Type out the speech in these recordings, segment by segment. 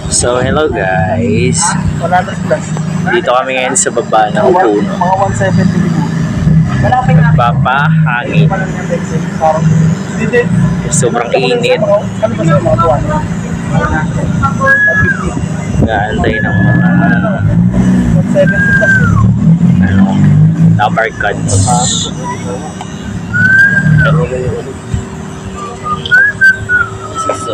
So, hello guys. Dito kami ngayon sa baba ng puno. Mga 170. Nagpapahangin. Sobrang init. Naantay ng mga number cuts. So,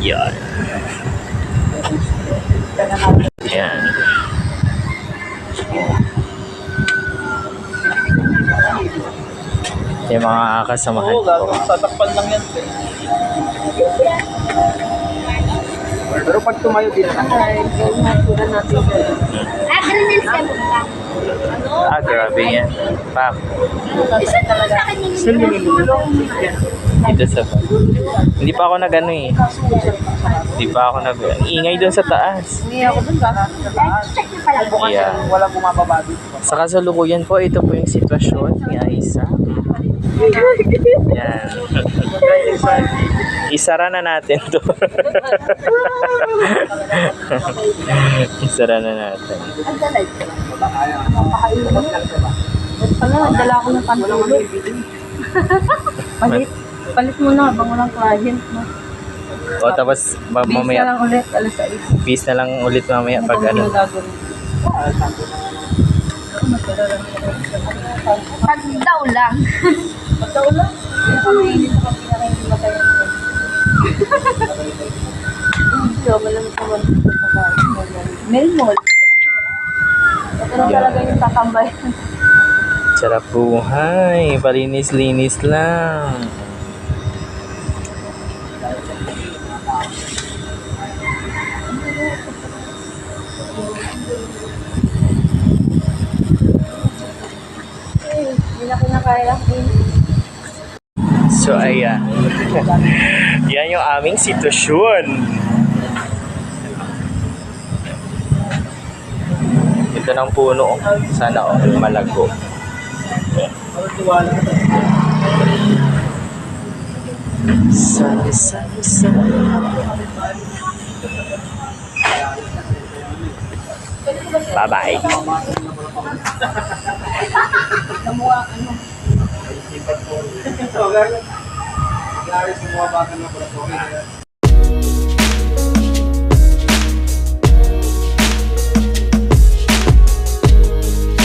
yan. Yan. Yung mga kasamahan ko. Tatakpan lang yan. Pero pag tumayo din Grabe yan. Pak. Dito sa hindi pa ako nag-ano eh. Hindi pa ako ingay doon sa taas. Hindi ako dun sa taas. Yeah. Wala bumababa dito. Sa kasalukuyan po, ito po yung sitwasyon ni Aisa. Yan. Isara na natin to. Isara na natin. Nagdala ako ng pantulog. Palit mo na habang walang client mo. O tapos Bis na mamaya, lang ulit, alas 6. peace na lang ulit mamaya pag ano. Pag daw lang. Pag daw lang? Pinakamainit ako pinakainit na kayo. So, malamit naman sa Melmol. Ito na talaga yung tatambay. Sarap buhay. Palinis-linis lang. Hindi na kinakaya. So, ayan. Yan yung aming sitwasyon. Ito ng puno. Sana malago. Sana. Bye-bye. So, guys, semua bakal na